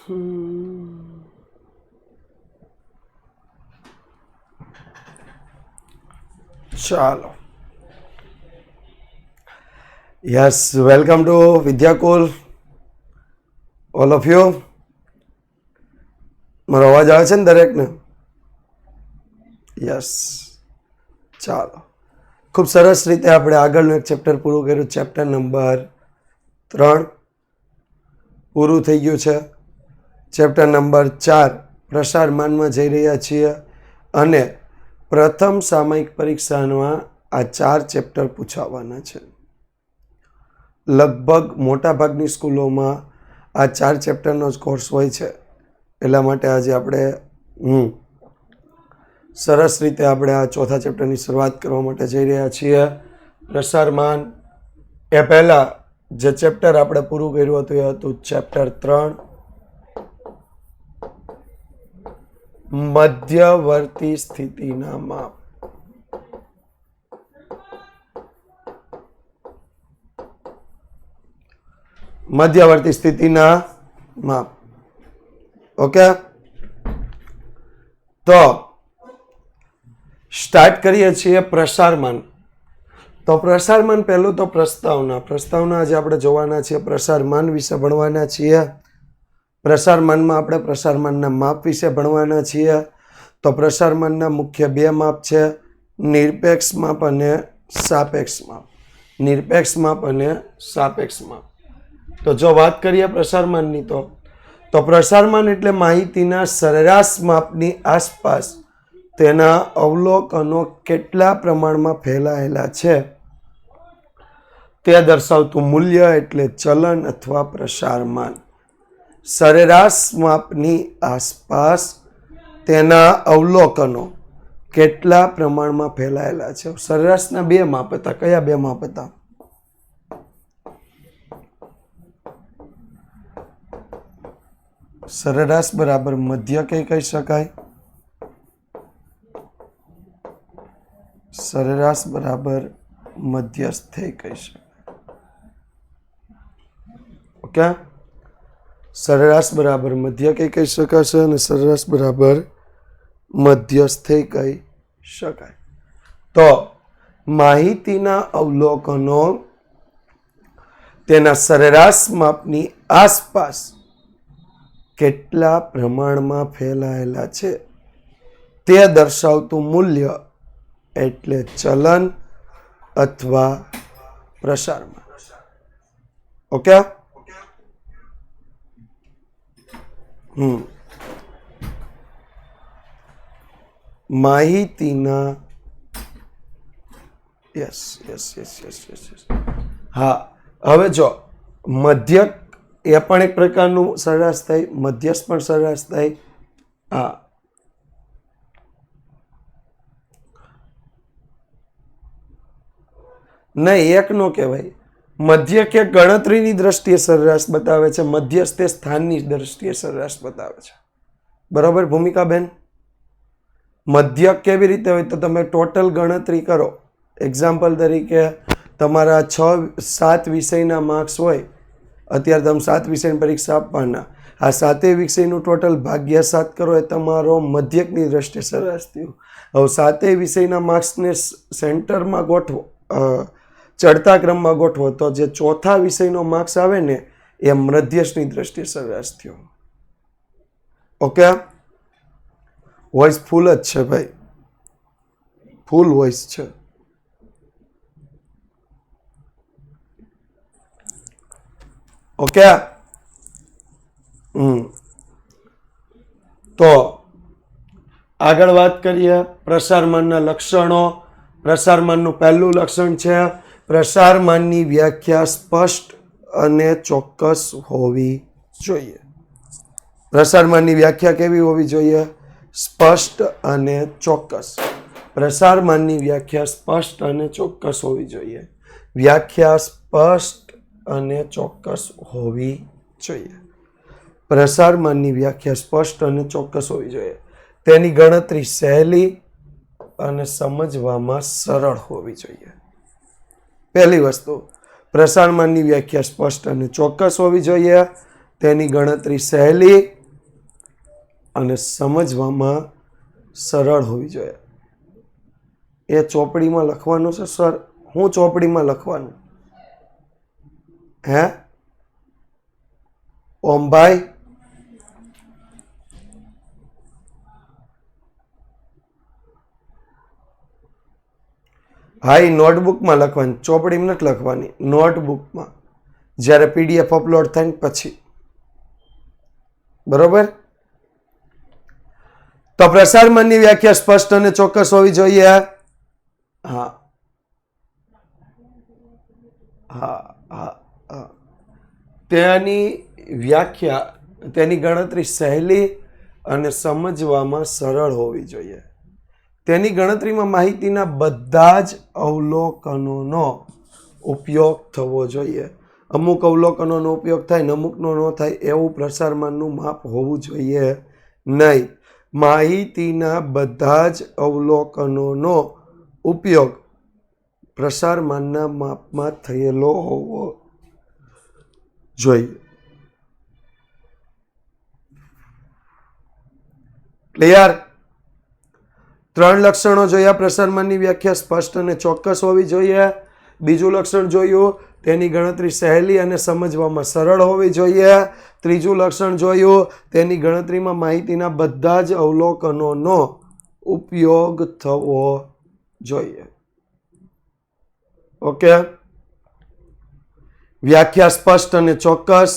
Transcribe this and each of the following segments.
ચાલો, yes, welcome to Vidyakul all of you. મારો અવાજ આવે છે ને દરેકને? યસ. ચાલો, ખૂબ સરસ રીતે આપણે આગળનું એક ચેપ્ટર પૂરું કર્યું. ચેપ્ટર નંબર 3 પૂરું થઈ ગયું છે. ચેપ્ટર નંબર 4 પ્રસારમાનમાં જઈ રહ્યા છીએ અને પ્રથમ સામયિક પરીક્ષામાં આ 4 ચેપ્ટર પૂછાવાના છે. લગભગ મોટાભાગની સ્કૂલોમાં આ 4 ચેપ્ટરનો જ કોર્સ હોય છે. એટલા માટે આજે આપણે સરસ રીતે આપણે આ ચોથા ચેપ્ટરની શરૂઆત કરવા માટે જઈ રહ્યા છીએ. પ્રસારમાન એ પહેલાં જે ચેપ્ટર આપણે પૂરું કર્યું હતું એ હતું ચેપ્ટર 3 મધ્યવર્તી સ્થિતિના માપ. મધ્યવર્તી સ્થિતિના માપ. ઓકે, તો સ્ટાર્ટ કરીએ છીએ પ્રસારમાન. તો પ્રસારમાન પહેલું તો પ્રસ્તાવના આજે આપણે જોવાના છીએ. પ્રસારમાન વિશે ભણવાના છીએ. પ્રસારમાનમાં આપણે પ્રસારમાનના માપ વિશે ભણવાના છીએ. તો પ્રસારમાનના મુખ્ય 2 માપ છે, નિરપેક્ષ માપ અને સાપેક્ષ માપ. નિરપેક્ષ માપ અને સાપેક્ષ માપ. તો જો વાત કરીએ પ્રસારમાનની તો પ્રસારમાન એટલે માહિતીના સરેરાશ માપની આસપાસ તેના અવલોકનો કેટલા પ્રમાણમાં ફેલાયેલા છે તે દર્શાવતું મૂલ્ય એટલે ચલન અથવા પ્રસારમાન. સરેરાશ માપની આસપાસ તેના અવલોકનો કેટલા પ્રમાણમાં ફેલાયેલા છે. સરેરાશના 2 માપ હતા. કયા 2 માપ હતા? સરેરાશ બરાબર મધ્ય કહી શકાય. સરેરાશ બરાબર મધ્યસ્થ કહી શકાય. ઓકે, સરેરાશ બરાબર મધ્ય કહી શકાશે અને સરેરાશ બરાબર મધ્યસ્થ કહી શકાય. તો માહિતીના અવલોકનો તેના સરેરાશ માપની આસપાસ કેટલા પ્રમાણમાં ફેલાયેલા છે તે દર્શાવતું મૂલ્ય એટલે ચલન અથવા પ્રસારમાન. ઓકે, માહિતીના યસ. હા, હવે જો મધ્યક એ પણ એક પ્રકારનું સરેરાશ થાય, મધ્યસ્થ પણ સરેરાશ થાય. હા, નહીં, એક નો કહેવાય. મધ્યક એ ગણતરીની દ્રષ્ટિએ સરેરાશ બતાવે છે, મધ્યસ્થ એ સ્થાનની દ્રષ્ટિએ સરેરાશ બતાવે છે. બરાબર ભૂમિકાબેન? મધ્યક કેવી રીતે હોય તો તમે ટોટલ ગણતરી કરો. એક્ઝામ્પલ તરીકે તમારા 7 વિષયના માર્ક્સ હોય. અત્યારે તમે 7 વિષયની પરીક્ષા આપવાના. આ 7 વિષયનું ટોટલ ભાગ્યા 7 કરો એ તમારો મધ્યકની દ્રષ્ટિએ સરેરાશ થયું. હવે 7 વિષયના માર્ક્સને સેન્ટરમાં ગોઠવો, ચડતા ક્રમમાં ગોઠવો તો જે ચોથા વિષયનો માર્ક્સ આવે ને એ મધ્યસ્થની દ્રષ્ટિએ સરેરાશ થયો. ઓકે, વોઇસ ફૂલ જ છે ભાઈ, ફૂલ વોઇસ છે. ઓકે, તો આગળ વાત કરીએ પ્રસારમાનના લક્ષણો. પ્રસારમાનનું પહેલું લક્ષણ છે પ્રસારમાનની વ્યાખ્યા સ્પષ્ટ અને ચોક્કસ હોવી જોઈએ. પ્રસારમાનની વ્યાખ્યા કેવી હોવી જોઈએ? સ્પષ્ટ અને ચોક્કસ. પ્રસારમાનની વ્યાખ્યા સ્પષ્ટ અને ચોક્કસ હોવી જોઈએ. વ્યાખ્યા સ્પષ્ટ અને ચોક્કસ હોવી જોઈએ. પ્રસારમાનની વ્યાખ્યા સ્પષ્ટ અને ચોક્કસ હોવી જોઈએ. તેની ગણતરી સહેલી અને સમજવામાં સરળ હોવી જોઈએ. પહેલી વસ્તુ, પ્રસારમાનની વ્યાખ્યા સ્પષ્ટ અને ચોક્કસ હોવી જોઈએ. તેની ગણતરી સહેલી અને સમજવામાં સરળ હોવી જોઈએ. એ ચોપડીમાં લખવાનું છે સર? હું ચોપડીમાં લખવાનું? હે ઓમભાઈ? હા, એ નોટબુકમાં લખવાની, ચોપડીમાં નથી લખવાની, નોટબુકમાં. જ્યારે PDF અપલોડ થાય ને પછી. બરોબર? તો પ્રસારમાનની વ્યાખ્યા સ્પષ્ટ અને ચોક્કસ હોવી જોઈએ. હા હા હા હા. તેની વ્યાખ્યા, તેની ગણતરી સહેલી અને સમજવામાં સરળ હોવી જોઈએ. તેની ગણતરીમાં માહિતીના બધા જ અવલોકનોનો ઉપયોગ થવો જોઈએ. અમુક અવલોકનોનો ઉપયોગ થાય ને અમુકનો ન થાય એવું પ્રસારમાનનું માપ હોવું જોઈએ નહીં. માહિતીના બધા જ અવલોકનોનો ઉપયોગ પ્રસારમાનના માપમાં થયેલો હોવો જોઈએ. ક્લિયર? 3 લક્ષણો જોયા. પ્રસારમાનની વ્યાખ્યા સ્પષ્ટ અને ચોક્કસ હોવી જોઈએ. બીજું લક્ષણ જોયું, તેની ગણતરી સહેલી અને સમજવામાં સરળ હોવી જોઈએ. ત્રીજું લક્ષણ જોયું, તેની ગણતરીમાં માહિતીના બધા જ અવલોકનોનો ઉપયોગ થવો જોઈએ. ઓકે? વ્યાખ્યા સ્પષ્ટ અને ચોક્કસ,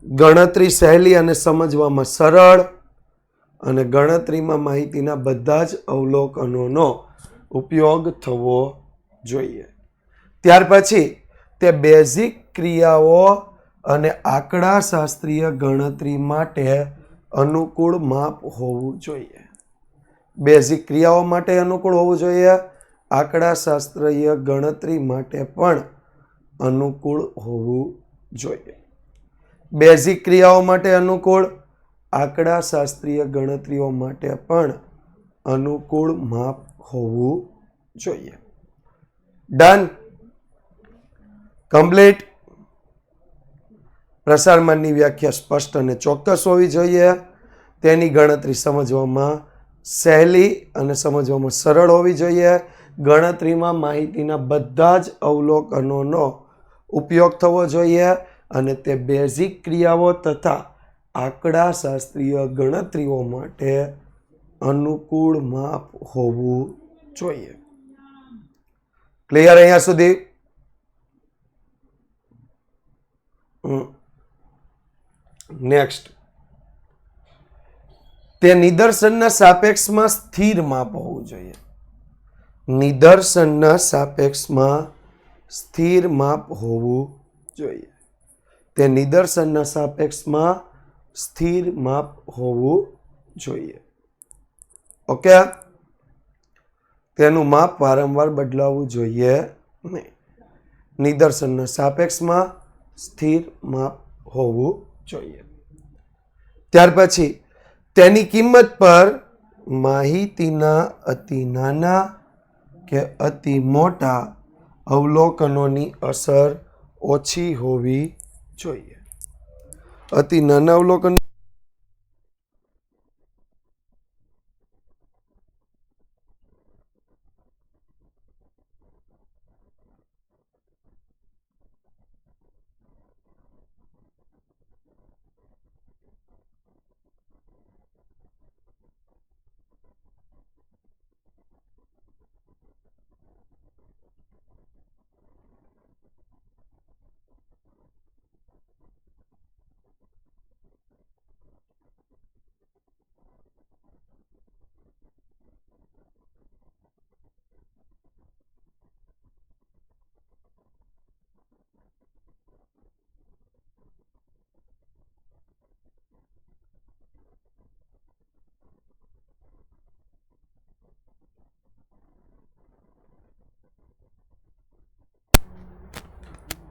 ગણતરી સહેલી અને સમજવામાં સરળ, અને ગણતરીમાં માહિતીના બધા જ અવલોકનોનો ઉપયોગ થવો જોઈએ. ત્યાર પછી તે બેઝિક ક્રિયાઓ અને આંકડાશાસ્ત્રીય ગણતરી માટે અનુકૂળ માપ હોવું જોઈએ. બેઝિક ક્રિયાઓ માટે અનુકૂળ હોવું જોઈએ. આંકડાશાસ્ત્રીય ગણતરી માટે પણ અનુકૂળ હોવું જોઈએ. બેઝિક ક્રિયાઓ માટે અનુકૂળ, આંકડાશાસ્ત્રીય ગણતરીઓ માટે પણ અનુકૂળ માપ હોવું જોઈએ. ડન? કમ્પ્લીટ? પ્રસારમાનની વ્યાખ્યા સ્પષ્ટ અને ચોક્કસ હોવી જોઈએ. તેની ગણતરી સમજવામાં સહેલી અને સમજવામાં સરળ હોવી જોઈએ. ગણતરીમાં માહિતીના બધા જ અવલોકનોનો ઉપયોગ થવો જોઈએ અને તે બેઝિક ક્રિયાઓ તથા આંકડાશાસ્ત્રીય ગણતરીઓ માટે અનુકૂળ માપ હોવું જોઈએ. ક્લિયર અહીંયા સુધી? નેક્સ્ટ, તે નિદર્શનના સાપેક્ષમાં સ્થિર માપ હોવું જોઈએ. નિદર્શનના સાપેક્ષમાં સ્થિર માપ હોવું જોઈએ. તે નિદર્શનના સાપેક્ષમાં સ્થિર માપ હોવું જોઈએ. ઓકે? તેનું માપ વારંવાર બદલાવવું જોઈએ નહીં. નિદર્શનના સાપેક્ષમાં સ્થિર માપ હોવું જોઈએ. ત્યાર પછી તેની કિંમત પર માહિતીના અતિ નાના કે અતિ મોટા અવલોકનોની અસર ઓછી હોવી જોઈએ. અતિ નાના અવલોકન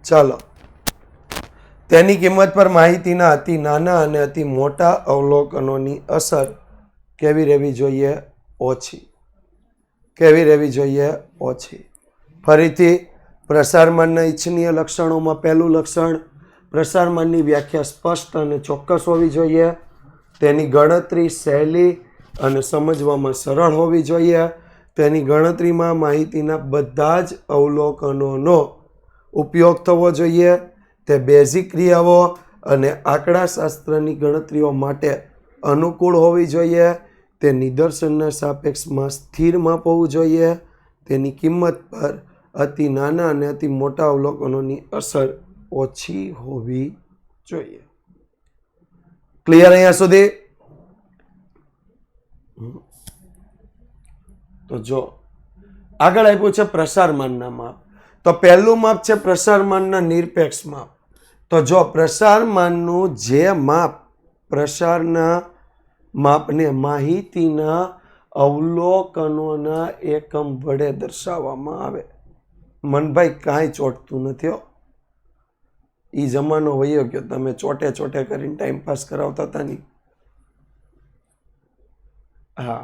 ચાલો, તેની કિંમત પર માહિતીના અતિ નાના અને અતિ મોટા અવલોકનોની અસર કેવી રહેવી જોઈએ? ઓછી. કેવી રહેવી જોઈએ? ઓછી. ફરીથી પ્રસારમાનના ઇચ્છનીય લક્ષણોમાં પહેલું લક્ષણ, પ્રસારમાનની વ્યાખ્યા સ્પષ્ટ અને ચોક્કસ હોવી જોઈએ. તેની ગણતરી સહેલી અને સમજવામાં સરળ હોવી જોઈએ. તેની ગણતરીમાં માહિતીના બધા જ અવલોકનોનો ઉપયોગ થવો જોઈએ. તે બેઝિક ક્રિયાઓ અને આંકડાશાસ્ત્રની ગણતરીઓ માટે અનુકૂળ હોવી જોઈએ. તે નિદર્શનના સાપેક્ષમાં સ્થિર માપ હોવું જોઈએ. તેની કિંમત પર અતિ નાના અને અતિ મોટા અવલોકનોની અસર ઓછી હોવી જોઈએ. ક્લિયર અહીંયા સુધી? તો જો આગળ આપ્યું છે પ્રસારમાનના માપ. તો પહેલું માપ છે પ્રસારમાનના નિરપેક્ષ માપ. તો જો પ્રસારમાનનું જે માપ પ્રસારના માપને માહિતીના અવલોકનોના એકમ વડે દર્શાવવામાં આવે. મનભાઈ કાંઈ ચોટતું નથી હો. એ જમાનો વયો ગયો. તમે ચોટે ચોટે કરીને ટાઈમ પાસ કરાવતા હતા નહીં. હા,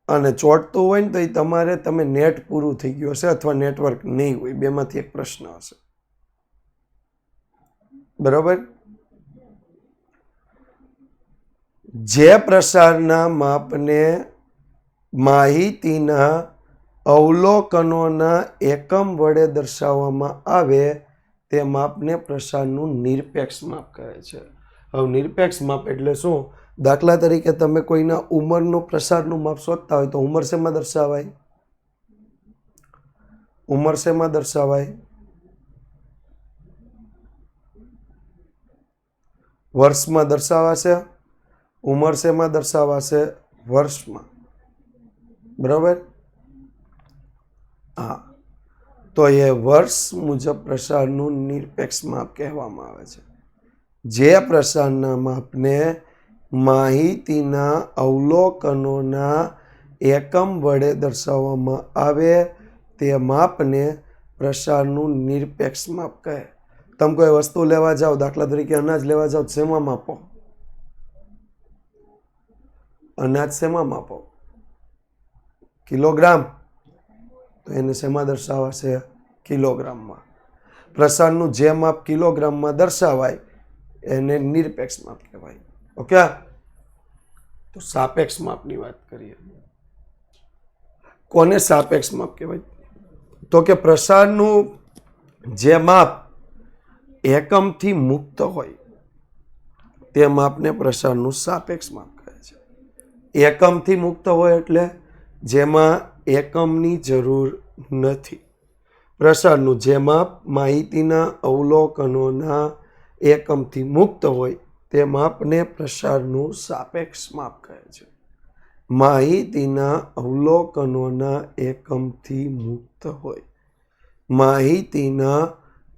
અને ચોટતું હોય ને તો એ તમારે તમે નેટ પૂરું થઈ ગયું હશે અથવા નેટવર્ક નહીં હોય. બેમાંથી એક પ્રશ્ન હશે. બરોબર? જે પ્રસારના માપને માહિતીના અવલોકનોના એકમ વડે દર્શાવવામાં આવે તે માપને પ્રસારનું નિરપેક્ષ માપ કહે છે. હવે નિરપેક્ષ માપ એટલે શું? દાખલા તરીકે તમે કોઈના ઉંમરનું પ્રસારનું માપ શોધતા હોય તો ઉંમર શેમાં દર્શાવાય? ઉંમર શેમાં દર્શાવાય? વર્ષમાં દર્શાવાશે. ઉંમર શેમાં દર્શાવાશે? વર્ષમાં. બરાબર? હા, તો એ વર્ષ મુજબ પ્રસારનું નિરપેક્ષ માપ કહેવામાં આવે છે. જે પ્રસારના માપને માહિતીના અવલોકનોના એકમ વડે દર્શાવવામાં આવે તે માપને પ્રસારનું નિરપેક્ષ માપ કહે. તમે કોઈ વસ્તુ લેવા જાઓ, દાખલા તરીકે અનાજ લેવા જાઓ, શેમાં માપો? અનાજ શેમાં માપો? કિલોગ્રામ. તો એને શેમાં દર્શાવાશે? કિલોગ્રામમાં. પ્રસારનું જે માપ કિલોગ્રામમાં દર્શાવાય એને નિરપેક્ષ માપ કહેવાય. ઓકે? તો સાપેક્ષ માપની વાત કરીએ. કોને સાપેક્ષ માપ કહેવાય? તો કે પ્રસારનું જે માપ એકમથી મુક્ત હોય તે માપને પ્રસારનું સાપેક્ષ માપ કહે છે. એકમથી મુક્ત હોય એટલે જેમાં એકમની જરૂર નથી. પ્રસારનું જે માપ માહિતીના અવલોકનોના એકમથી મુક્ત હોય તે માપને પ્રસારનું સાપેક્ષ માપ કહે છે. માહિતીના અવલોકનોના એકમથી મુક્ત હોય. માહિતીના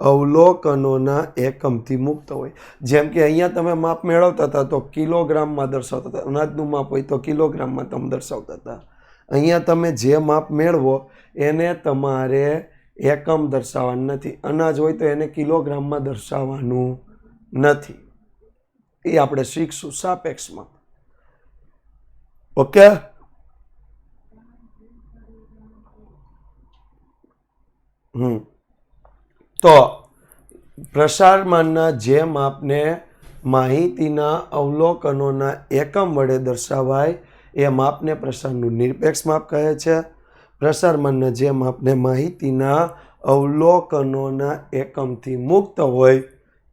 અવલોકનોના એકમથી મુક્ત હોય. જેમ કે અહીંયા તમે માપ મેળવતા હતા તો કિલોગ્રામમાં દર્શાવતા હતા. અનાજનું માપ હોય તો કિલોગ્રામમાં તમે દર્શાવતા હતા. અહીંયા તમે જે માપ મેળવો એને તમારે એકમ દર્શાવવાનું નથી. અનાજ હોય તો એને કિલોગ્રામમાં દર્શાવવાનું નથી. એ આપણે શીખશું સાપેક્ષ માપ. ઓકે? તો પ્રસારમાનના જે માપને માહિતીના અવલોકનોના એકમ વડે દર્શાવાય એ માપને પ્રસારનું નિરપેક્ષ માપ કહે છે. પ્રસારમાનના જે માપને માહિતીના અવલોકનોના એકમથી મુક્ત હોય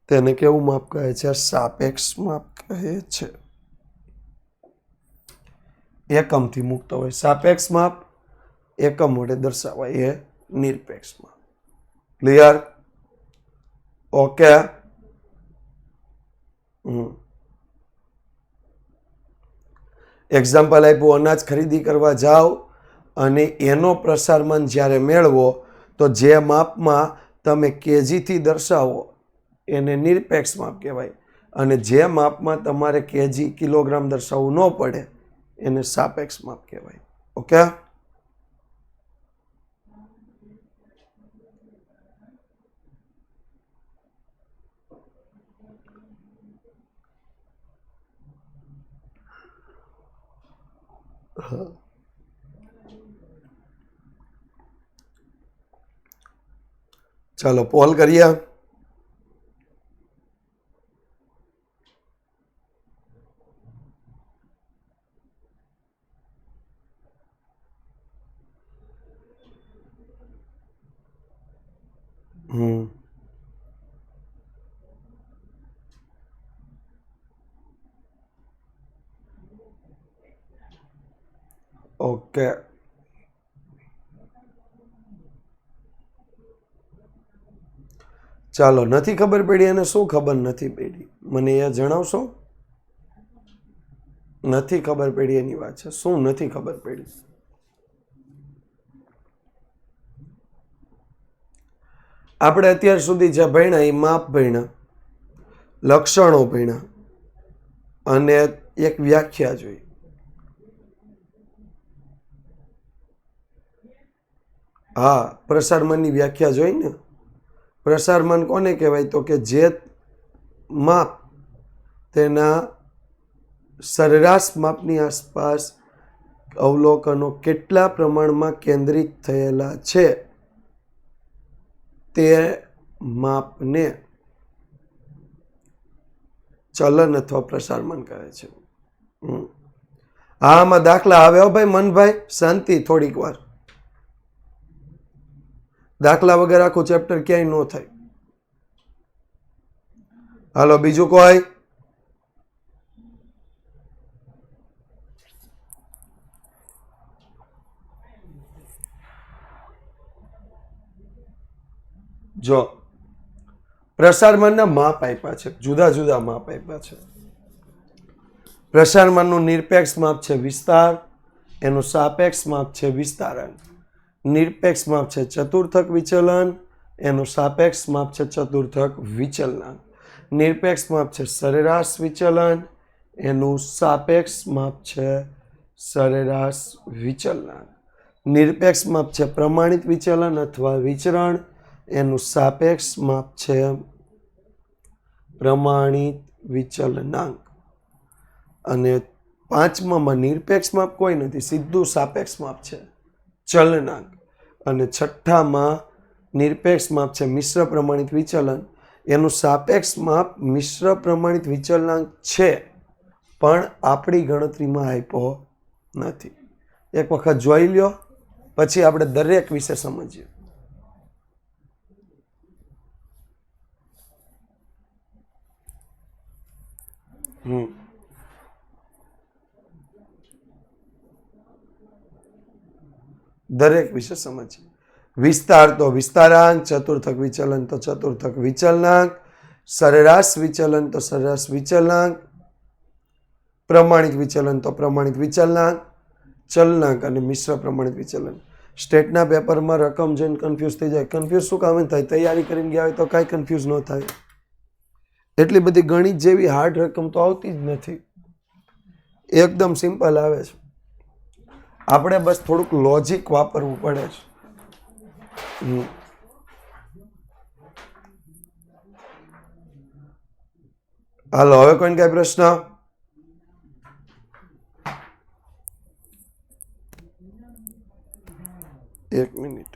તેને કેવું માપ કહે છે? સાપેક્ષ માપ કહે છે. એકમથી મુક્ત હોય સાપેક્ષ માપ, એકમ વડે દર્શાવાય એ નિરપેક્ષ માપ. ક્લિયર? ઓકે? એક્ઝામ્પલ આપ્યું, અનાજ ખરીદી કરવા જાઓ અને એનો પ્રસારમાન જ્યારે મેળવો તો જે માપમાં તમે કેજીથી દર્શાવો એને નિરપેક્ષ માપ કહેવાય. અને જે માપમાં તમારે કેજી કિલોગ્રામ દર્શાવવું ન પડે એને સાપેક્ષ માપ કહેવાય. ઓકે? ચાલો પોલ કરીએ. હમ ઓકે, ચાલો. નથી ખબર પડી અને શું ખબર નથી પડી મને એ જણાવશો? નથી ખબર પડી એની વાત છે. શું નથી ખબર પડી? આપણે અત્યાર સુધી જે ભણ્યા એ માપ ભણ્યા, લક્ષણો ભણ્યા અને એક વ્યાખ્યા જોઈ. હા, પ્રસારમાનની વ્યાખ્યા જોઈ ને. પ્રસારમાન કોને કહેવાય? તો કે જે માપ તેના સરેરાશ માપની આસપાસ અવલોકનો કેટલા પ્રમાણમાં કેન્દ્રિત થયેલા છે તે માપને ચલન અથવા પ્રસારમાન કહે છે. હા, આમાં દાખલા આવે હો ભાઈ મનભાઈ, શાંતિ થોડીક વાર. દાખલા વગર આખું ચેપ્ટર ક્યાંય ન થાય. હાલો, બીજું કોઈ? જો પ્રસારમાનના માપ આપ્યા છે, જુદા જુદા માપ આપ્યા છે. પ્રસારમાનનું નિરપેક્ષ માપ છે વિસ્તાર, એનું સાપેક્ષ માપ છે વિસ્તારાંક. નિરપેક્ષ માપ છે ચતુર્થક વિચલન, એનું સાપેક્ષ માપ છે ચતુર્થક વિચલનાંક. નિરપેક્ષ માપ છે સરેરાશ વિચલન, એનું સાપેક્ષ માપ છે સરેરાશ વિચલનાંક. નિરપેક્ષ માપ છે પ્રમાણિત વિચલન અથવા વિચરણ, એનું સાપેક્ષ માપ છે પ્રમાણિત વિચલનાંક. અને પાંચમામાં નિરપેક્ષ માપ કોઈ નથી, સીધું સાપેક્ષ માપ છે ચલનાંક. અને છઠ્ઠામાં નિરપેક્ષ માપ છે મિશ્ર પ્રમાણિત વિચલન, એનું સાપેક્ષ માપ મિશ્ર પ્રમાણિત વિચલનાંક છે પણ આપણી ગણતરીમાં આપ્યો નથી. એક વખત જોઈ લ્યો પછી આપણે દરેક વિશે સમજીએ. દરેક વિશે સમજીએ. વિસ્તાર તો વિસ્તારાંક, ચતુર્થક વિચલન તો ચતુર્થક વિચલનાંક, સરેરાશ વિચલન તો સરેરાશ વિચલનાંક, પ્રમાણિત વિચલન તો પ્રમાણિત વિચલનાંક, ચલનાંક અને મિશ્ર પ્રમાણિત વિચલન. સ્ટેટના પેપરમાં રકમ જોઈને કન્ફ્યુઝ થઈ જાય. કન્ફ્યુઝ શું કામ થાય? તૈયારી કરીને ગયા હોય તો કાંઈ કન્ફ્યુઝ ન થાય. એટલી બધી ગણિત જેવી હાર્ડ રકમ તો આવતી જ નથી, એકદમ સિમ્પલ આવે છે. આપણે બસ થોડુંક લોજિક વાપરવું પડે છે. હાલો, હવે કોઈને કઈ પ્રશ્ન? એક મિનિટ.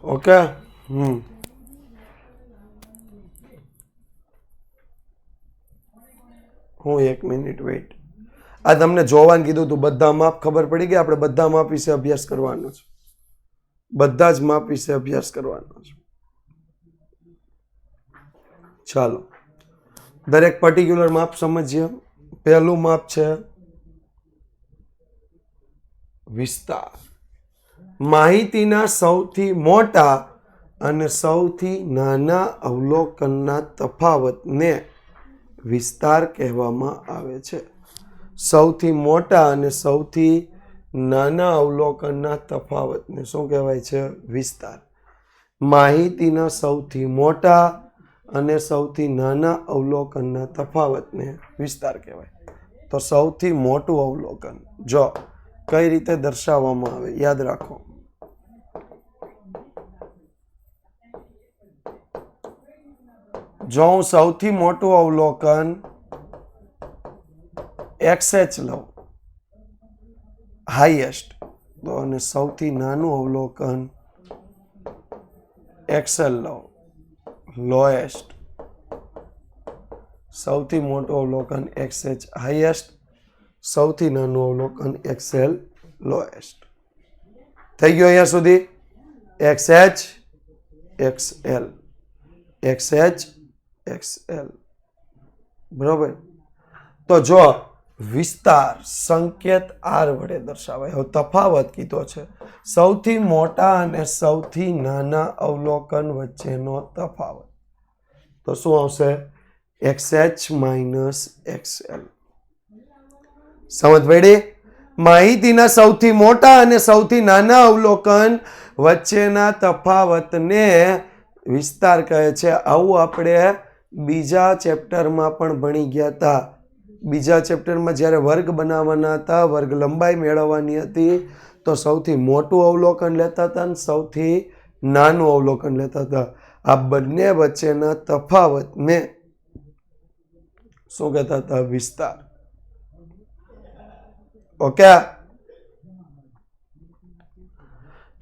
ઓકે. હું એક મિનિટ વેઇટ. આ તમને જોવાનું કીધું તું, બધા માપ ખબર પડી ગઈ? આપણે બધા માપ વિશે અભ્યાસ કરવાનો છે. બધા જ માપ વિશે અભ્યાસ કરવાનો છે. ચાલો, દરેક પર્ટિક્યુલર માપ સમજીએ. પહેલું માપ છે વિસ્તાર. માહિતીના સૌથી મોટા અને સૌથી નાના અવલોકનના તફાવતને વિસ્તાર કહેવામાં આવે છે. સૌથી મોટા અને સૌથી નાના અવલોકનના તફાવતને શું કહેવાય છે? વિસ્તાર. માહિતીના સૌથી મોટા અને સૌથી નાના અવલોકનના તફાવતને વિસ્તાર કહેવાય. તો સૌથી મોટું અવલોકન જો કઈ રીતે દર્શાવવામાં આવે યાદ રાખો. જો હું સૌથી મોટું અવલોકન XH લઉં હાઈએસ્ટ, તો અને સૌથી નાનું અવલોકન XL લઉં લોએસ્ટ, સૌથી મોટું અવલોકન XH હાઈએસ્ટ, સૌથી નાનું અવલોકન XL લોએસ્ટ. થઈ ગયો અહીંયા સુધી? XH XL XH XL. બરોબર. તો જો વિસ્તાર સંકેત R વડે દર્શાવાય. હવે તફાવત કીધો છે સૌથી મોટા અને સૌથી નાના અવલોકન વચ્ચેનો તફાવત. તો શું આવશે? XH minus XL. સમજ પડી? માહિતીના સૌથી મોટા અને સૌથી નાના અવલોકન વચ્ચેના તફાવતને વિસ્તાર કહે છે. આવું આપણે બીજા ચેપ્ટરમાં પણ ભણી ગયા હતા. બીજા ચેપ્ટરમાં જ્યારે વર્ગ બનાવવાના હતા, વર્ગ લંબાઈ મેળવવાની હતી, તો સૌથી મોટું અવલોકન લેતા હતા અને સૌથી નાનું અવલોકન લેતા હતા. આ બંને વચ્ચેના તફાવતને શું કહેતા હતા? વિસ્તાર. ઓકે.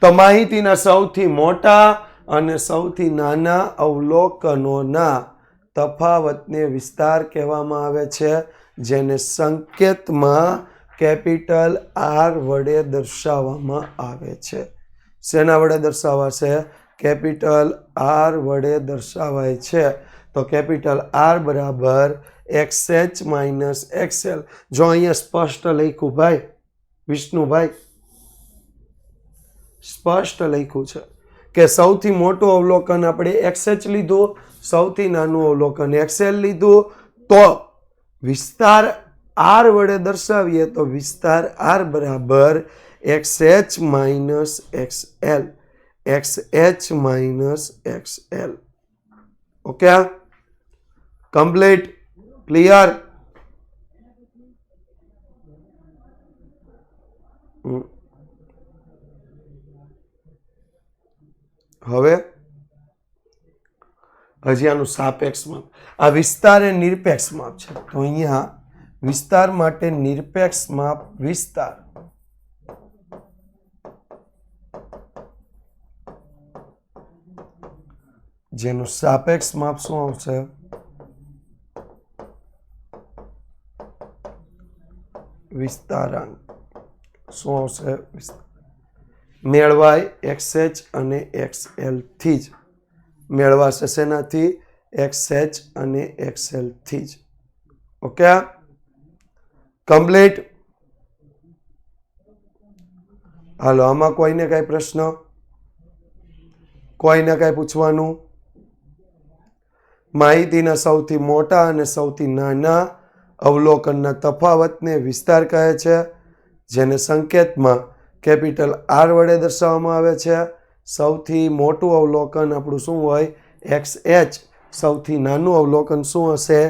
તો માહિતીના સૌથી મોટા અને સૌથી નાના અવલોકનોના તફાવતને વિસ્તાર કહેવામાં આવે છે, જેને સંકેતમાં કેપિટલ R વડે દર્શાવવામાં આવે છે. શેના વડે દર્શાવાશે? કેપિટલ R વડે દર્શાવાય છે. તો કેપિટલ R બરાબર XH માઇનસ XL. જો અહીંયા સ્પષ્ટ લખ્યું ભાઈ વિષ્ણુભાઈ, સ્પષ્ટ લખ્યું છે કે સૌથી મોટું અવલોકન આપણે XH લીધું, સૌથી નાનું અવલોકન XL લીધું, તો વિસ્તાર R વડે દર્શાવીએ તો વિસ્તાર R બરાબર XH minus XL. XH minus XL. Okay. Complete? Clear? હવે હજી આનું સાપેક્ષ માપ. આ વિસ્તાર એ નિરપેક્ષ માપ છે. તો અહીંયા વિસ્તાર માટે નિરપેક્ષ માપ વિસ્તાર જેનું સાપેક્ષ માપ શું આવશે? વિસ્તારાંક. શું આવશે? મેળવાય XH અને XL થી જ. મેળવાશે શેનાથી? XH અને XL થી જ. ઓકે. કમ્પ્લીટ? હાલો, આમાં કોઈને કઈ પ્રશ્ન? કોઈને કઈ પૂછવાનું? માહિતીના સૌથી મોટા અને સૌથી નાના અવલોકનના તફાવતને વિસ્તાર કહે છે, જેને સંકેતમાં કેપિટલ R વડે દર્શાવવામાં આવે છે. સૌથી મોટું અવલોકન આપણું શું હોય? XH. સૌથી નાનું અવલોકન શું હશે?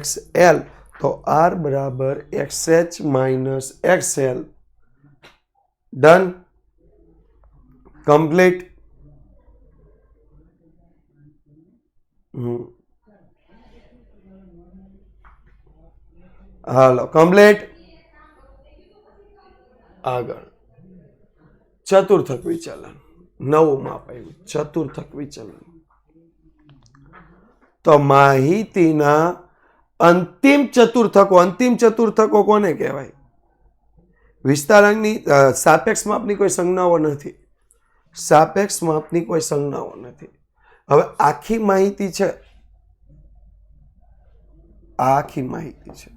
XL. તો R બરાબર XH minus XL. Done? Complete? હાલો, કમ્પ્લીટ? આગળ ચતુર્થક વિચલન. નવું માપ આવ્યું, ચતુર્થક વિચલન. તો માહિતીના અંતિમ ચતુર્થકો કોને કહેવાય? વિસ્તારાંકની સાપેક્ષ માપની કોઈ સંજ્ઞાઓ નથી. સાપેક્ષ માપની કોઈ સંજ્ઞાઓ નથી. હવે આખી માહિતી છે, આખી માહિતી છે.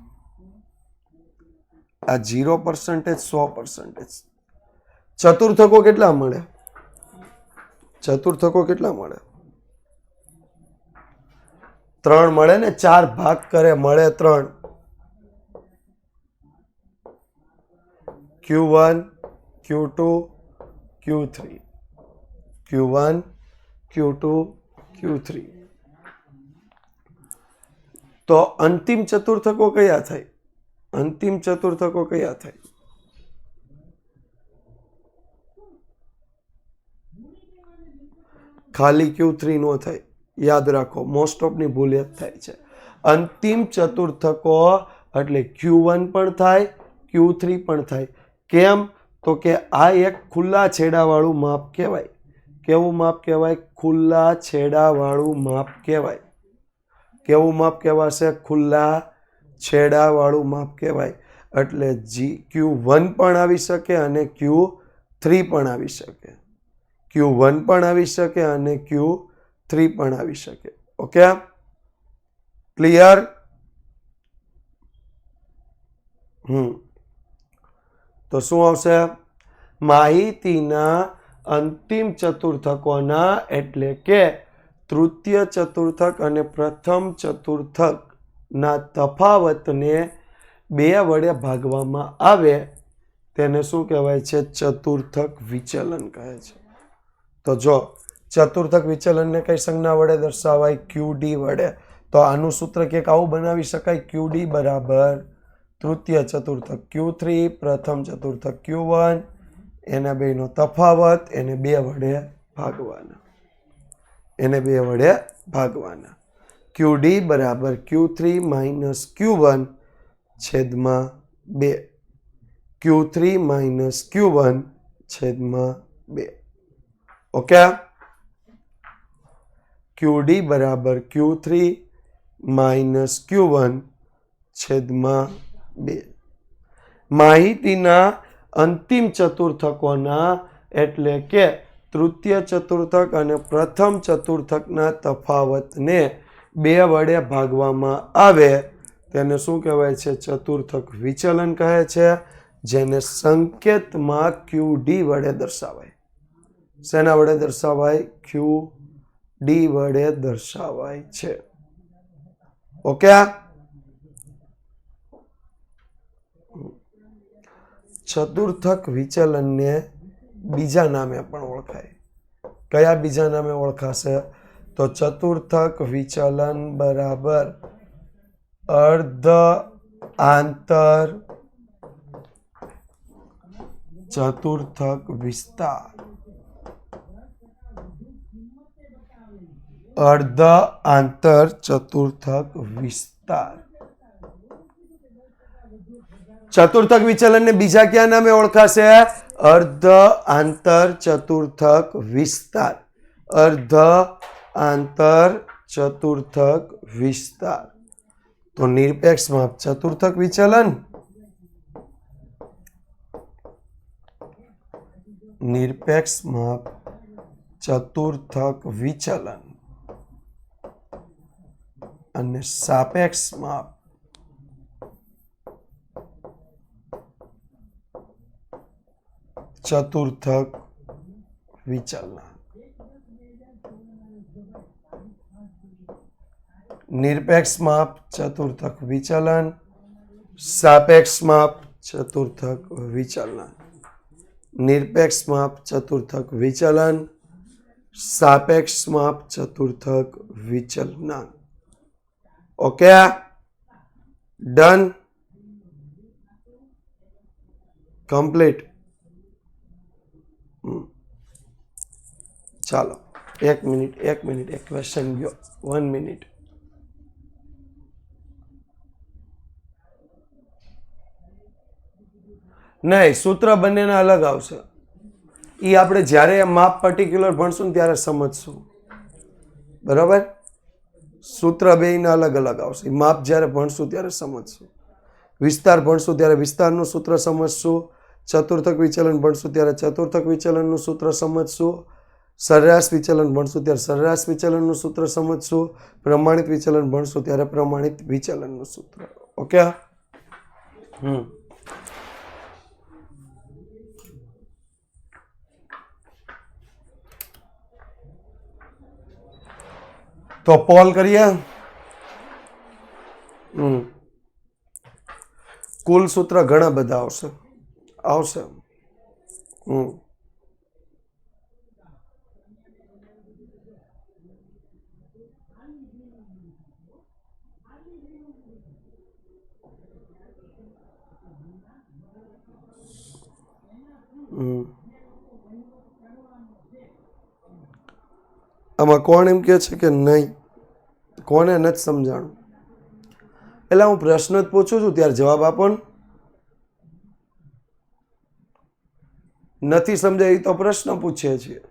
આ 0% 100%. ચતુર્થકો કેટલા મળે? ચતુર્થકો કેટલા મળે? 3 મળે ને. 4 ભાગ કરે મળે 3. Q1 Q2 Q3 Q1 Q2 Q3 તો અંતિમ ચતુર્થકો કયા થાય? અંતિમ ચતુર્થકો કયા થાય? ખાલી Q3 નો થાય, યાદ રાખો. મોસ્ટ ઓફની ભૂલ જ થાય છે. અંતિમ ચતુર્થકો એટલે Q1 પણ થાય, Q3 પણ થાય. કેમ? તો કે આ એક ખુલ્લા છેડાવાળું માપ કહેવાય. કેવું માપ કહેવાય? ખુલ્લા છેડાવાળું માપ કહેવાય. કેવું માપ કહેવાશે? ખુલ્લા છેડાવાળું માપ કહેવાય. એટલે Q1 પણ આવી શકે અને Q3 પણ આવી શકે. Q1 પણ આવી શકે અને Q3 પણ આવી શકે. Okay, clear? તો શું આવશે? માહિતીના અંતિમ ચતુર્થકોના એટલે કે તૃતીય ચતુર્થક અને પ્રથમ ચતુર્થકના તફાવતને 2 વડે ભાગવામાં આવે તેને શું કહેવાય છે? ચતુર્થક વિચલન કહે છે. તો જો ચતુર્થક વિચલનને કઈ સંજ્ઞા વડે દર્શાવાય? QD વડે. તો આનું સૂત્ર કંઈક આવું બનાવી શકાય, QD બરાબર તૃતીય ચતુર્થક Q3 પ્રથમ ચતુર્થક Q1 એના બેનો તફાવત એને 2 વડે ભાગવાના. એને 2 વડે ભાગવાના. QD બરાબર Q3 માઇનસ Q1 છેદમાં 2. Q3 માઇનસ Q1 છેદમાં 2. ઓકે, QD બરાબર Q3 માઇનસ Q1 છેદમાં 2. માહિતીના અંતિમ ચતુર્થકોના એટલે કે તૃતીય ચતુર્થક અને પ્રથમ ચતુર્થકના તફાવતને 2 વડે ભાગવામાં આવે તેને શું કહેવાય છે? ચતુર્થક વિચલન કહે છે, જેને સંકેતમાં QD વડે દર્શાવાય. શેના વડે દર્શાવાય? QD વડે દર્શાવાય છે. ઓકે, ચતુર્થક વિચલનને બીજા નામે પણ ઓળખાય. કયા બીજા નામે ઓળખાશે? તો ચતુર્થક વિચલન બરાબર અર્ધ આંતર ચતુર્થક વિસ્તાર. અર્ધ આંતર ચતુર્થક વિસ્તાર. ચતુર્થક વિચલનને બીજા કયા નામે ઓળખાશે? અર્ધ આંતર ચતુર્થક વિસ્તાર. અર્ધ આંતર ચતુર્થક વિસ્તાર. તો નિરપેક્ષ માપ ચતુર્થક વિચલન, નિરપેક્ષ માપ ચતુર્થક વિચલન અને સાપેક્ષ માપ ચતુર્થક વિચલન. નિરપેક્ષ માપ ચતુર્થક વિચલન, સાપેક્ષ માપ ચતુર્થક વિચલન. નિરપેક્ષ માપ ચતુર્થક વિચલન, સાપેક્ષ માપ ચતુર્થક વિચલન. Okay, done, complete. ચાલો, 1 મિનિટ એક ક્વેશ્ચન ગયો. 1 મિનિટ. નહીં, સૂત્ર બંનેના અલગ આવશે. એ આપણે જ્યારે માપ પર્ટિક્યુલર ભણશું ને ત્યારે સમજશું. બરાબર? સૂત્ર બેયના અલગ અલગ આવશે. માપ જ્યારે ભણશું ત્યારે સમજશું. વિસ્તાર ભણશું ત્યારે વિસ્તારનું સૂત્ર સમજશું. ચતુર્થક વિચલન ભણશું ત્યારે ચતુર્થક વિચલનનું સૂત્ર સમજશું. સરેરાશ વિચલન ભણશું ત્યારે સરેરાશ વિચલનનું સૂત્ર સમજશું. પ્રમાણિત વિચલન ભણશું ત્યારે પ્રમાણિત વિચલનનું સૂત્ર. ઓકે, તો પોલ કરીએ. કુલ સૂત્ર ઘણા બધા આવશે. આવશે. હમ આમાં કોણ એમ કે છે કે નહીં, કોને નથી સમજાણું? એટલે હું પ્રશ્ન જ પૂછું છું ત્યારે જવાબ આપો ને. નથી સમજાય તો પ્રશ્ન પૂછીએ છીએ.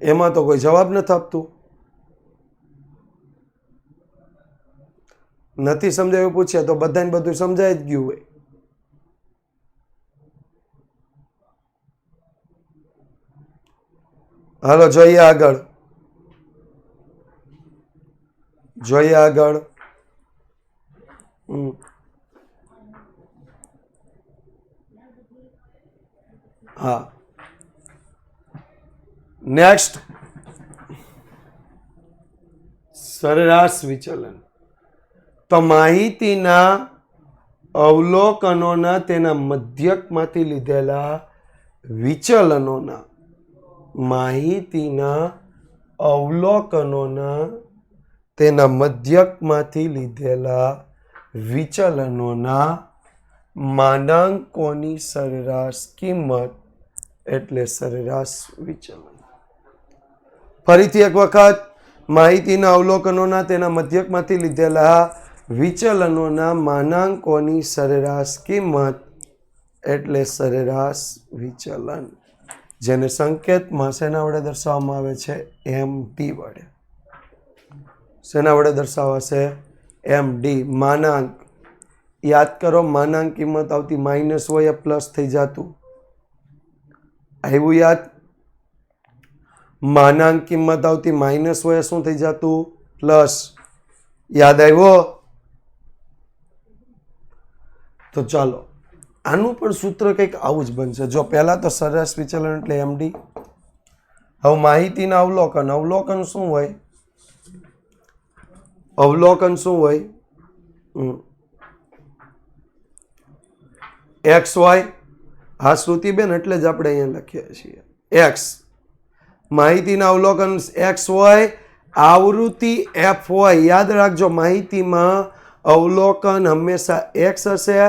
એમાં તો કોઈ જવાબ નથી આપતું. નથી સમજાયું પૂછીએ તો બધાને બધું સમજાય જ ગયું હોય. હાલો જોઈએ આગળ. જોઈએ આગળ. હા, નેક્સ્ટ સરેરાશ વિચલન. તો માહિતીના અવલોકનોના તેના મધ્યકમાંથી લીધેલા વિચલનોના, માહિતીના અવલોકનોના તેના મધ્યકમાંથી લીધેલા વિચલનોના માનાંકોની સરેરાશ કિંમત એટલે સરેરાશ વિચલન. ફરીથી એક વખત, માહિતીના અવલોકનોના તેના મધ્યકમાંથી લીધેલા વિચલનોના માનાંકોની સરેરાશ કિંમત એટલે સરેરાશ વિચલન, જેને સંકેતમાં શેના વડે દર્શાવવામાં આવે છે? MD વડે. શેના વડે દર્શાવાશે? MD. માનાંક યાદ કરો, માનાંક કિંમત આવતી માઇનસ હોય પ્લસ થઈ જતું. આવ્યું યાદ? માનાંક કિંમત આવતી માઇનસ હોય શું થઈ જતું? પ્લસ. યાદ આવ્યો? તો ચાલો આનું પણ સૂત્ર કંઈક આવું જ બનશે. જો પહેલા તો સરેરાશ વિચલન એટલે MD. હવે માહિતીના અવલોકન. અવલોકન શું હોય? અવલોકન શું હોય? એક્સ હોય. હા શ્રુતિબેન, એટલે જ આપણે અહીંયા લખીએ છીએ એક્સ. માહિતીના અવલોકન એક્સ હોય, આવૃત્તિ એફ હોય. યાદ રાખજો, માહિતીમાં અવલોકન હંમેશા એક્સ હશે,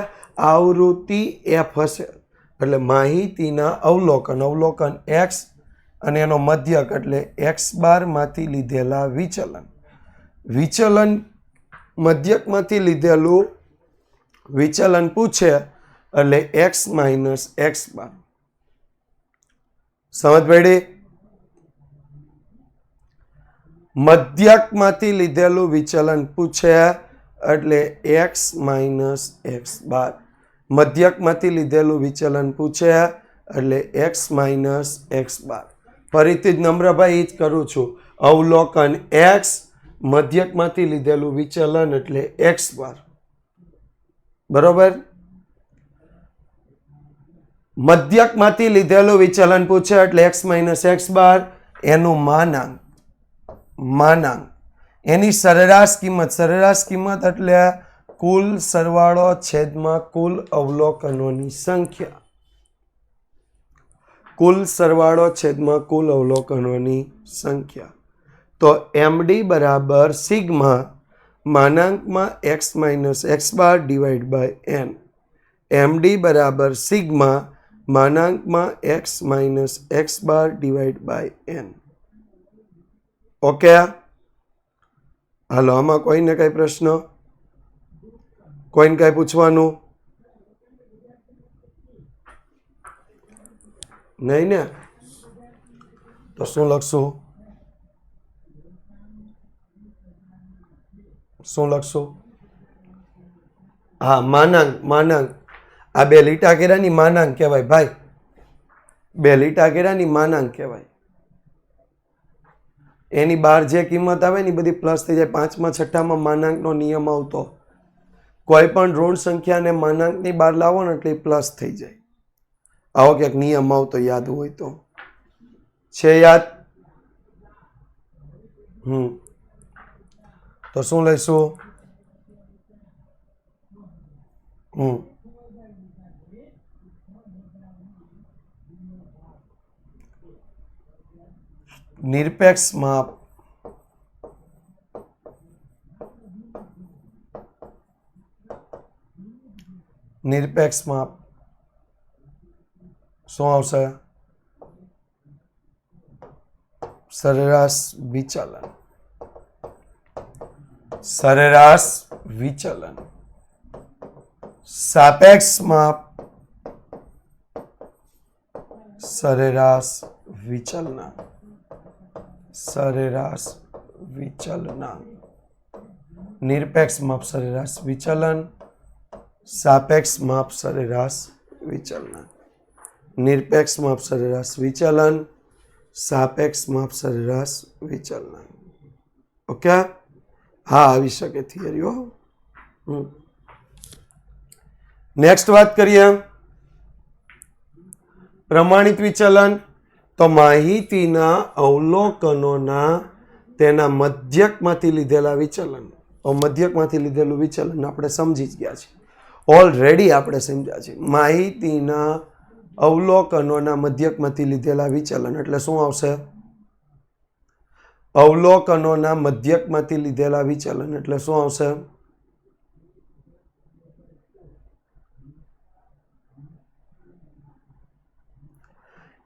આવૃત્તિ એફ હશે. એટલે માહિતીના અવલોકન, અવલોકન એક્સ અને એનો મધ્યક એટલે એક્સ બારમાંથી લીધેલા વિચલન. વિચલન મધ્યકમાંથી લીધેલું વિચલન પૂછે એટલે એક્સ માઇનસ એક્સ બાર. સમજ પડી? મધ્યકમાંથી લીધેલું વિચલન પૂછે એટલે એક્સ માઇનસ એક્સ બાર. મધ્યકમાંથી લીધેલું વિચલન પૂછે એટલે એક્સ માઇનસ એક્સ બાર. ફરીથી જ નમ્રભાઈ એ જ કરું છું. અવલોકન એક્સ, મધ્યકમાંથી લીધેલું વિચલન એટલે એક્સ બાર. બરોબર? મધ્યકમાંથી લીધેલું વિચલન પૂછે એટલે એક્સ માઇનસ એક્સ બાર. એનું માનાંક, માનાંક એની સરેરાશ કિંમત. સરેરાશ કિંમત એટલે કુલ સરવાળો છેદમાં કુલ અવલોકનોની સંખ્યા. કુલ સરવાળો છેદમાં કુલ અવલોકનોની સંખ્યા. તો MD બરાબર સિગ્મા માનાંકમાં x minus x bar divide by n. MD બરાબર સિગ્મા માનાંકમાં x minus x bar divide by n. Okay? હાલો, આમાં કોઈને કઈ પ્રશ્ન? કોઈને કઈ પૂછવાનું નહીં ને? તો શું લખશું? શું લખશું? હા, માનાંક. માનાંક આ બે લીટા કેરાની માનાંક કહેવાય ભાઈ. બે લીટા કેરાની માનાંક કહેવાય. એની બહાર જે કિંમત આવે ને બધી પ્લસ થઈ જાય. પાંચમા છઠ્ઠામાં માનાંકનો નિયમ આવતો. કોઈ પણ ઋણ સંખ્યાને માનાંકની બહાર લાવો ને એટલે પ્લસ થઈ જાય. આવો ક્યાંક નિયમ આવતો યાદ હોય તો. છે યાદ? તો શું લઈશું? નિરપેક્ષ માપ શું આવશે? સરેરાશ વિચલન. સાપેક્ષ માપ સરેરાશ વિચલનાંક. નિરપેક્ષ માપ સરેરાશ વિચલન, સાપેક્ષ માપ સરેરાશ વિચલનાંક. નિરપેક્ષ માપ સરેરાશ વિચલન, સાપેક્ષ માપ સરેરાશ વિચલનાંક. ઓકે, હા આવી શકે થિયરીઓ. નેક્સ્ટ વાત કરીએ પ્રમાણિત વિચલન. તો માહિતીના અવલોકનોના તેના મધ્યકમાંથી લીધેલા વિચલન. તો મધ્યકમાંથી લીધેલું વિચલન આપણે સમજી જ ગયા છીએ, ઓલરેડી આપણે સમજ્યા છે. માહિતીના અવલોકનોના મધ્યકમાંથી લીધેલા વિચલન એટલે શું આવશે? અવલોકનોના મધ્યકમાંથી લીધેલા વિચલન એટલે શું આવશે?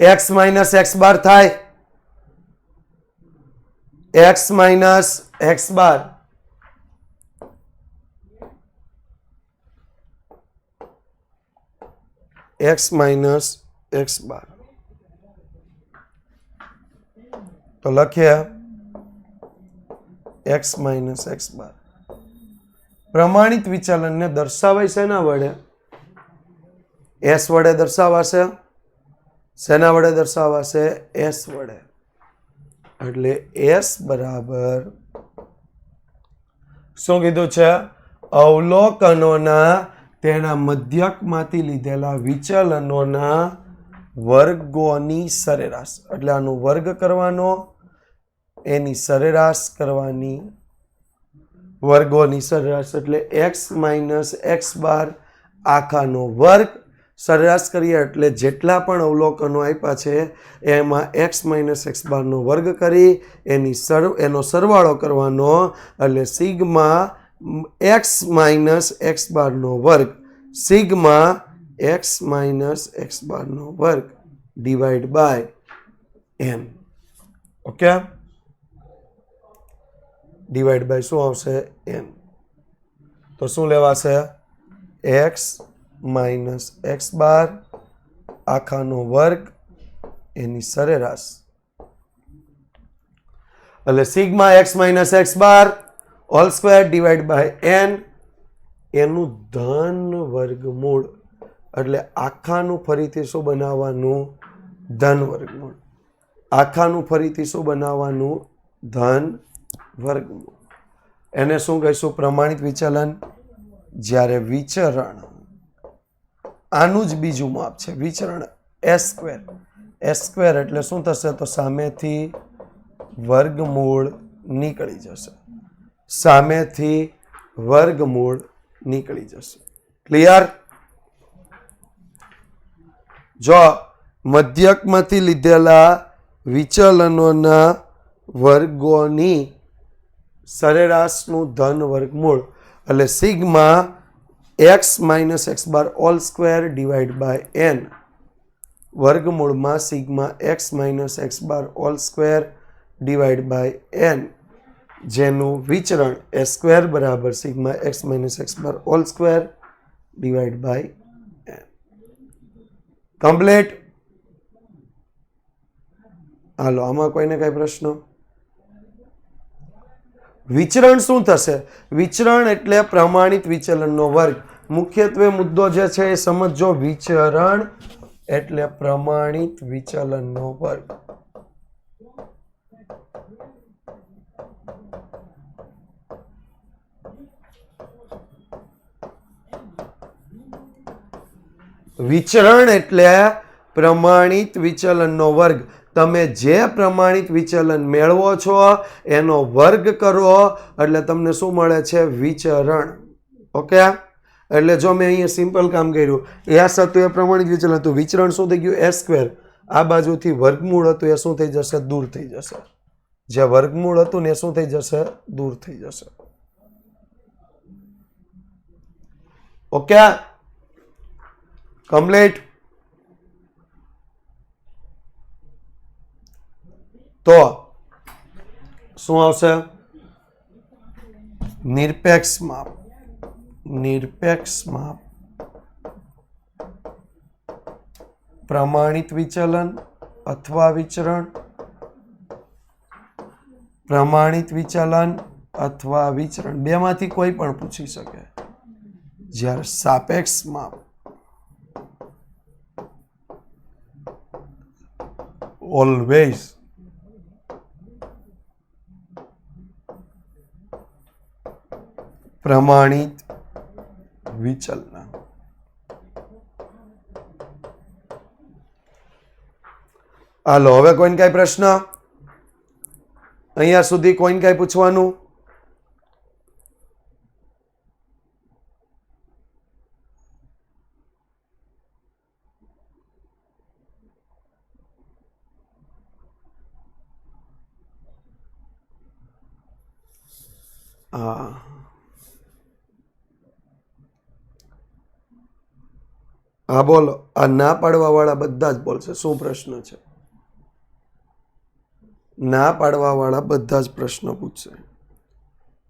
x માઇનસ એક્સ બાર થાય. x minus x bar x minus x bar. તો લખીએ x માઇનસ એક્સ બાર. પ્રમાણિત વિચલનને દર્શાવાય શેના વડે? s વડે દર્શાવાશે. શેના વડે દર્શાવાશે? s વડે. એટલે s બરાબર શું કીધું છે? અવલોકનોના તેના મધ્યકમાંથી લીધેલા વિચલનોના વર્ગોની સરેરાશ. એટલે આનું વર્ગ કરવાનો, એની સરેરાશ કરવાની. વર્ગોની સરેરાશ એટલે x માઇનસ એક્સ બાર આખાનો વર્ગ. સરેરાશ કરીએ એટલે જેટલા પણ અવલોકનો આપ્યા છે એમાં x માઇનસ એક્સ બારનો વર્ગ કરી એનો સરવાળો કરવાનો. એટલે સિગ્મા x માઇનસ એક્સ બારનો વર્ગ, સિગ્મા x માઇનસ એક્સ બારનો વર્ગ divide by n. Okay, divide by શું આવશે? n. તો શું લેવાશે? x માઇનસ એક્સ બાર આખાનો વર્ગ એની સરેરાશ. એટલે sigma x minus x bar whole square divide by n, એનું ધન વર્ગમૂળ. એટલે આખાનું ફરીથી શું બનાવવાનું? ધન વર્ગમૂળ. આખાનું ફરીથી શું બનાવવાનું? ધન વર્ગમૂળ. એને શું કહીશું? પ્રમાણિત વિચલન. જ્યારે વિચરણ, આનું જ બીજું માપ છે વિચરણ, s સ્ક્વેર. s સ્ક્વેર એટલે શું થશે? તો સામેથી વર્ગમૂળ નીકળી જશે. સામેથી વર્ગમૂળ નીકળી જશે. ક્લિયર? જો મધ્યકમાંથી લીધેલા વિચલનોના વર્ગોની સરેરાશનું ધન વર્ગમૂળ એટલે sigma x minus x bar all square divide by n વર્ગમૂળમાં sigma x minus x bar all square divide by n, જેનું વિચરણ s સ્ક્વેર બરાબર sigma x minus x bar all square divide by n. Complete? હાલો, આમાં કોઈને કઈ પ્રશ્ન? વિચરણ શું થશે? વિચરણ એટલે પ્રમાણિત વિચલનનો વર્ગ. મુખ્યત્વે મુદ્દો જે છે એ સમજો. વિચરણ એટલે પ્રમાણિત વિચલનનો વર્ગ. વિચરણ એટલે પ્રમાણિત વિચલનનો વર્ગ. તમે જે પ્રમાણિત વિચલન મેળવો છો એનો વર્ગ કરો એટલે તમને શું મળે છે? વિચરણ. ઓકે, એટલે જો મેં અહીંયા સિમ્પલ કામ કર્યું, એસ હતું એ પ્રમાણિત વિચલન હતું, વિચરણ શું થઈ ગયું? S square. આ બાજુથી વર્ગમૂળ હતું એ શું થઈ જશે? દૂર થઈ જશે. જે વર્ગમૂળ હતું ને એ શું થઈ જશે? દૂર થઈ જશે. Okay, complete. તો શું આવશે? નિરપેક્ષ માપ. નિરપેક્ષ માપ, પ્રમાણિત વિચલન અથવા વિચરણ, પ્રમાણિત વિચલન અથવા વિચરણ, બેમાંથી કોઈ પણ પૂછી શકે. જ્યારે સાપેક્ષ માપ, ઓલવેઝ પ્રમાણિત વિચલન. હાલો, હવે કોઈને કઈ પ્રશ્ન? અહીંયા સુધી કોઈને કઈ પૂછવાનું? હા, હા બોલો. આ ના પાડવા વાળા બધા જ બોલશે. શું પ્રશ્ન છે? ના પાડવા વાળા બધા જ પ્રશ્ન પૂછશે.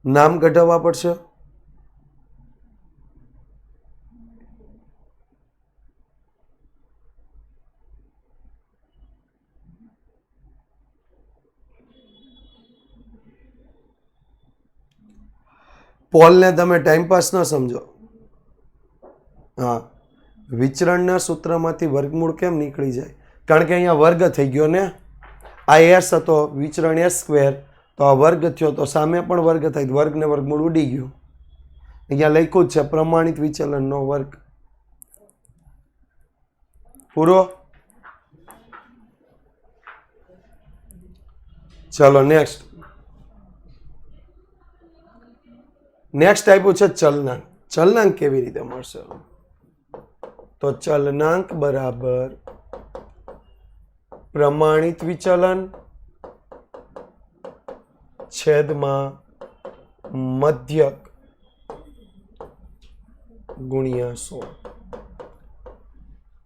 નામ કઢાવવા પડશે. પોલને તમે ટાઈમપાસ ન સમજો. હા, વિચરણના સૂત્રમાંથી વર્ગમૂળ કેમ નીકળી જાય? કારણ કે અહીંયા વર્ગ થઈ ગયો ને. આ એસ હતો, વિચરણ એસ સ્ક્વેર, તો આ વર્ગ થયો તો સામે પણ વર્ગ થાય, વર્ગ ને વર્ગમૂળ ઉડી ગયું. અહીંયા લખ્યું જ છે પ્રમાણિત વિચલનનો વર્ગ. પૂરો. ચલો નેક્સ્ટ. નેક્સ્ટ આપ્યું છે ચલનાંક. ચલનાંક કેવી રીતે મળશે? તો ચલનાંક બરાબર પ્રમાણિત વિચલન છેદમાં મધ્યક ગુણ્યા 100.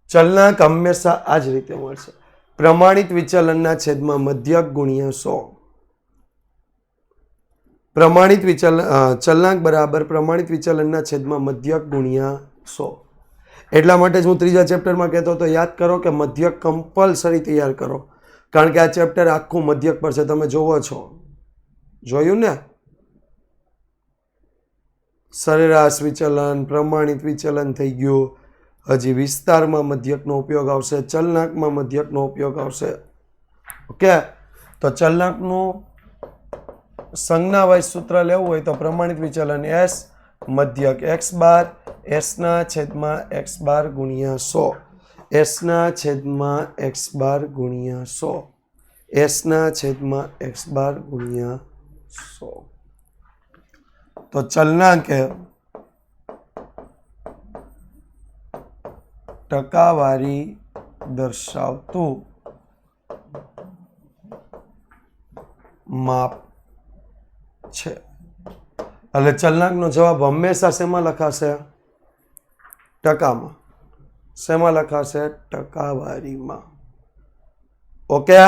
ચલનાંક હંમેશા આ જ રીતે મળશે. પ્રમાણિત વિચલનના છેદમાં મધ્યક ગુણ્યા 100. પ્રમાણિત ચલનાંક બરાબર પ્રમાણિત વિચલનના છેદમાં મધ્યક ગુણ્યા 100. એટલા માટે જ હું ત્રીજા ચેપ્ટરમાં કહેતો હતો, યાદ કરો કે મધ્યક કમ્પલસરી તૈયાર કરો, કારણ કે આ ચેપ્ટર આખું મધ્યક પર છે. તમે જોવો છો, જોયું ને? સરેરાશ વિચલન, પ્રમાણિત વિચલન થઈ ગયું. હજી વિસ્તારમાં મધ્યકનો ઉપયોગ આવશે, ચલનાંકમાં મધ્યકનો ઉપયોગ આવશે. ઓકે, તો ચલનાંકનું સંજ્ઞાવાઇઝ સૂત્ર લેવું હોય તો પ્રમાણિત વિચલન એસ મધ્યક x બાર એસના છેદમાં x બાર ગુણ્યા 100. એસના છેદમાં x બાર ગુણ્યા 100. એસના છેદમાં x બાર ગુણ્યા 100. તો ચલનાંક ટકાવારી દર્શાવતું માપ છે. એટલે ચલનાંકનો જવાબ હંમેશા શેમાં લખાશે? ટકામાં. શેમાં લખાશે? ટકાવારીમાં. Okay,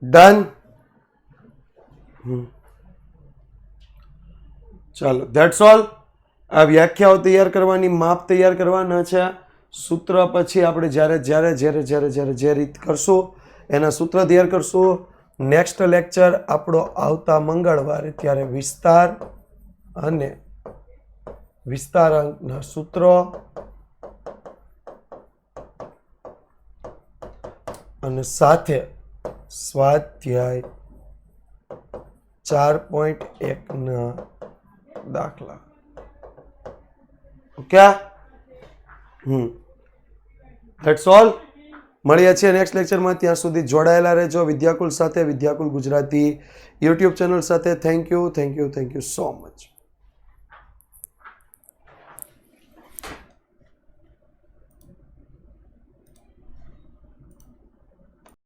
done. ચાલો, ધેટ્સ ઓલ. આ વ્યાખ્યાઓ તૈયાર કરવાની, માપ તૈયાર કરવાના છે. સૂત્ર પછી આપણે જ્યારે જે રીત કરશું એના સૂત્ર તૈયાર કરશું. નેક્સ્ટ લેક્ચર આપણો આવતા મંગળવારે, ત્યારે વિસ્તાર અને વિસ્તારાંકના સૂત્રો અને સાથે સ્વાધ્યાય 4.1 ના દાખલા. Okay, that's all. મળીએ છીએ નેક્સ્ટ લેક્ચરમાં. ત્યાં સુધી જોડાયેલા રહેજો વિદ્યાકુલ સાથે, વિદ્યાકુલ ગુજરાતી યુટ્યુબ ચેનલ સાથે. Thank you so much.